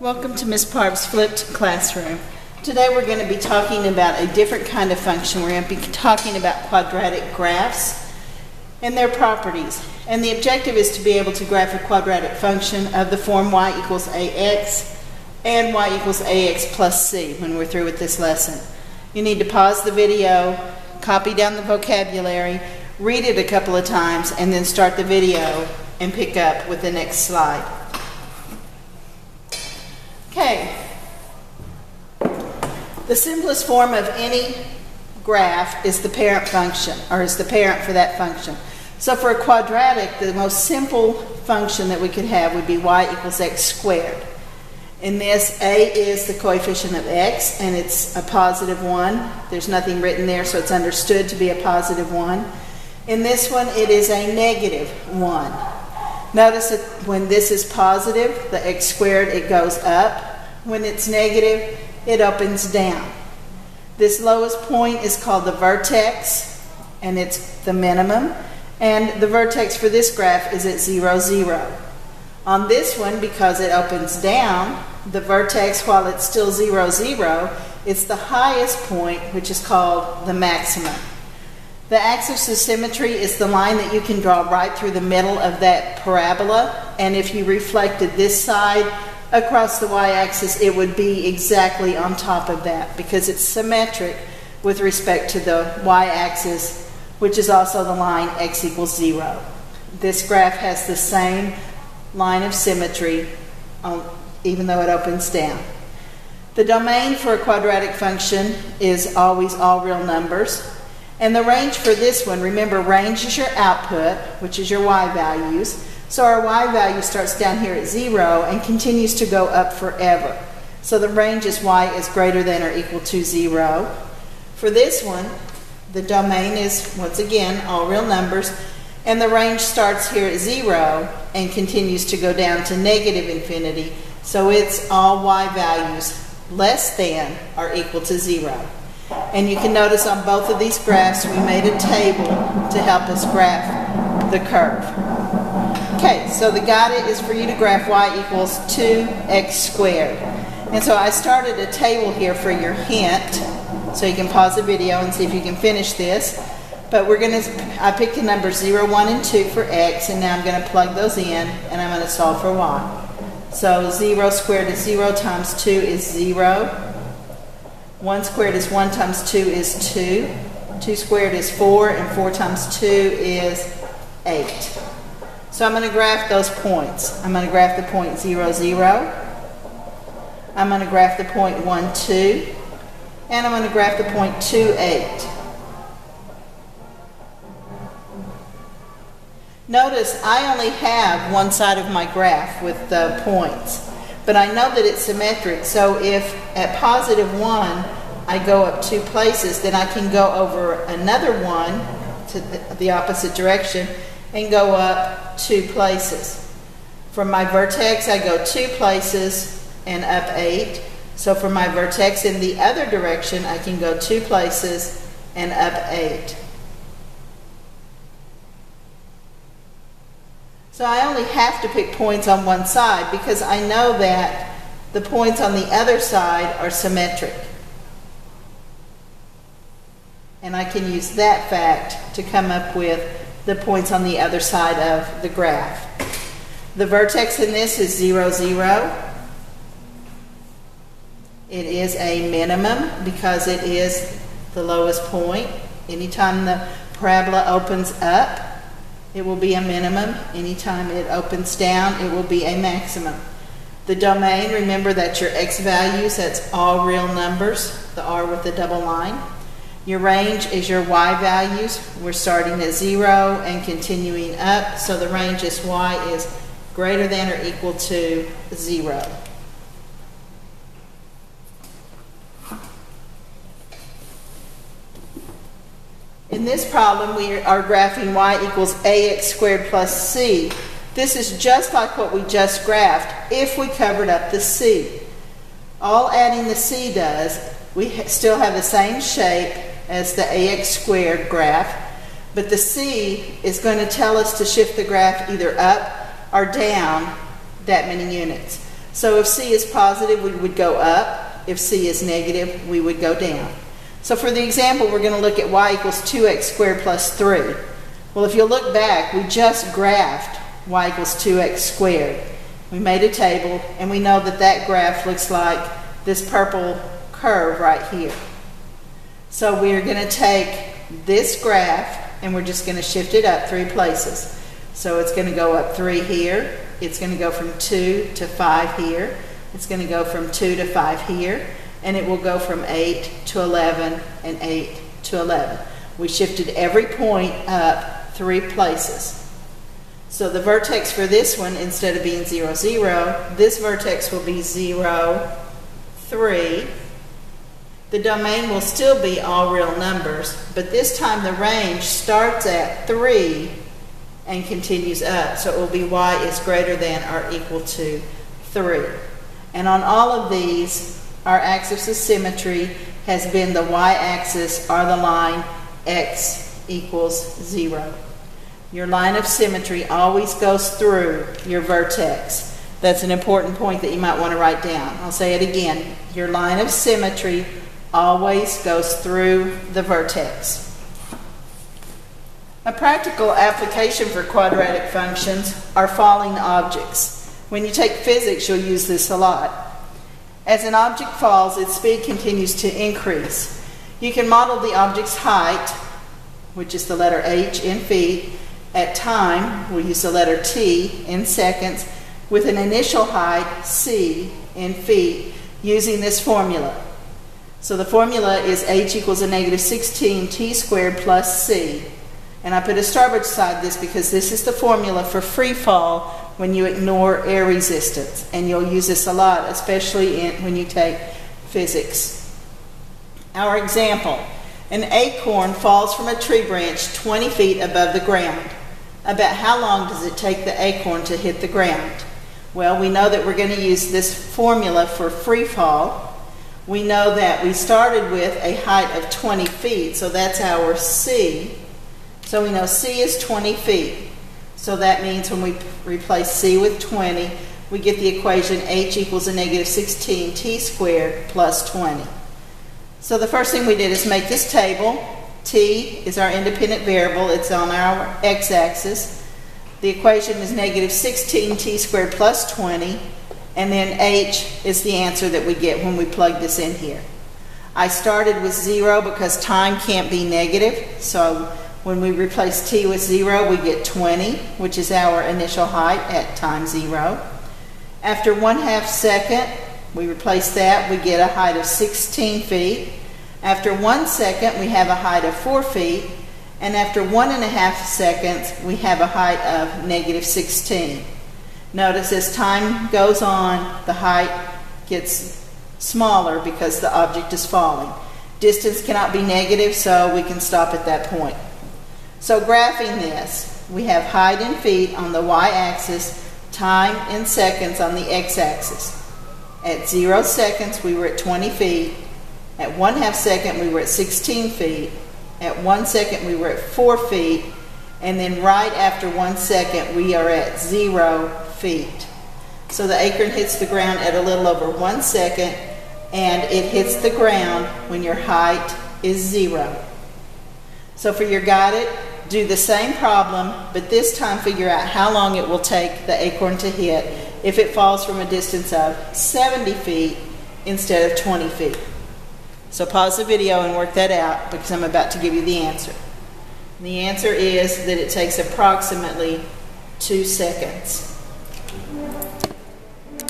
Welcome to Ms. Parv's Flipped Classroom. Today we're going to be talking about a different kind of function. We're going to be talking about quadratic graphs and their properties. And the objective is to be able to graph a quadratic function of the form y equals ax and y equals ax plus c when we're through with this lesson. You need to pause the video, copy down the vocabulary, read it a couple of times, and then start the video and pick up with the next slide. Okay, the simplest form of any graph is the parent function, or is the parent for that function. So for a quadratic, the most simple function that we could have would be y equals x squared. In this, a is the coefficient of x, and it's a positive 1. There's nothing written there, so it's understood to be a positive 1. In this one, it is a negative 1. Notice that when this is positive, the x squared, it goes up. When it's negative, it opens down. This lowest point is called the vertex, and it's the minimum. And the vertex for this graph is at 0, 0. On this one, because it opens down, the vertex, while it's still 0, 0, it's the highest point, which is called the maximum. The axis of symmetry is the line that you can draw right through the middle of that parabola, and if you reflected this side across the y-axis, it would be exactly on top of that because it's symmetric with respect to the y-axis, which is also the line x equals 0. This graph has the same line of symmetry even though it opens down. The domain for a quadratic function is always all real numbers. And the range for this one, remember, range is your output, which is your y values. So our y value starts down here at 0 and continues to go up forever. So the range is y is greater than or equal to 0. For this one, the domain is, once again, all real numbers. And the range starts here at 0 and continues to go down to negative infinity. So it's all y values less than or equal to 0. And you can notice on both of these graphs we made a table to help us graph the curve. Okay, so the guide is for you to graph y equals 2x squared. And so I started a table here for your hint, so you can pause the video and see if you can finish this. But I picked the numbers 0, 1, and 2 for x, and now I'm going to plug those in, and I'm going to solve for y. So 0 squared is 0 times 2 is 0. 1 squared is 1 times 2 is 2. 2 squared is 4, and 4 times 2 is 8. So I'm going to graph those points. I'm going to graph the point 0, 0. I'm going to graph the point 1, 2. And I'm going to graph the point 2, 8. Notice I only have one side of my graph with the points. But I know that it's symmetric, so if at positive 1 I go up 2 places, then I can go over another 1 to the opposite direction and go up 2 places. From my vertex, I go 2 places and up 8. So from my vertex in the other direction, I can go 2 places and up 8. So I only have to pick points on one side because I know that the points on the other side are symmetric. And I can use that fact to come up with the points on the other side of the graph. The vertex in this is 0, 0. It is a minimum because it is the lowest point. Anytime the parabola opens up, it will be a minimum. Anytime it opens down, it will be a maximum. The domain, remember that's your x values, that's all real numbers, the r with the double line. Your range is your y values. We're starting at 0 and continuing up, so the range is y is greater than or equal to 0. In this problem, we are graphing y equals ax squared plus c. This is just like what we just graphed if we covered up the c. All adding the c does, we still have the same shape as the ax squared graph, but the c is going to tell us to shift the graph either up or down that many units. So if C is positive, we would go up. If C is negative, we would go down. So for the example, we're going to look at y equals 2x squared plus 3. Well, if you'll look back, we just graphed y equals 2x squared. We made a table, and we know that that graph looks like this purple curve right here. So we're going to take this graph, and we're just going to shift it up 3 places. So it's going to go up 3 here. It's going to go from 2 to 5 here. It's going to go from 2 to 5 here. And it will go from 8 to 11 and 8 to 11. We shifted every point up 3 places. So the vertex for this one, instead of being 0, 0, this vertex will be 0, 3. The domain will still be all real numbers, but this time the range starts at 3 and continues up. So it will be y is greater than or equal to 3. And on all of these, our axis of symmetry has been the y-axis or the line x equals 0. Your line of symmetry always goes through your vertex. That's an important point that you might want to write down. I'll say it again. Your line of symmetry always goes through the vertex. A practical application for quadratic functions are falling objects. When you take physics, you'll use this a lot. As an object falls, its speed continues to increase. You can model the object's height, which is the letter h in feet, at time, we'll use the letter t in seconds, with an initial height, c, in feet, using this formula. So the formula is h equals a negative 16 t squared plus c. And I put a star beside this because this is the formula for free fall when you ignore air resistance. And you'll use this a lot, especially when you take physics. Our example, an acorn falls from a tree branch 20 feet above the ground. About how long does it take the acorn to hit the ground? Well, we know that we're going to use this formula for free fall. We know that we started with a height of 20 feet, so that's our c. So we know c is 20 feet. So that means when we replace c with 20, we get the equation h equals a negative 16 t squared plus 20. So the first thing we did is make this table. T is our independent variable. It's on our x-axis. The equation is negative 16 t squared plus 20. And then h is the answer that we get when we plug this in here. I started with 0 because time can't be negative. So when we replace t with 0, we get 20, which is our initial height at time 0. After 1/2 second, we replace that, we get a height of 16 feet. After 1 second, we have a height of 4 feet. And after 1.5 seconds, we have a height of negative 16. Notice as time goes on, the height gets smaller because the object is falling. Distance cannot be negative, so we can stop at that point. So graphing this, we have height in feet on the y-axis, time in seconds on the x-axis. At 0 seconds, we were at 20 feet. At 1/2 second, we were at 16 feet. At 1 second, we were at 4 feet. And then right after 1 second, we are at 0 feet. So the acorn hits the ground at a little over 1 second, and it hits the ground when your height is 0. So for your guided, do the same problem, but this time figure out how long it will take the acorn to hit if it falls from a distance of 70 feet instead of 20 feet. So pause the video and work that out because I'm about to give you the answer. And the answer is that it takes approximately 2 seconds.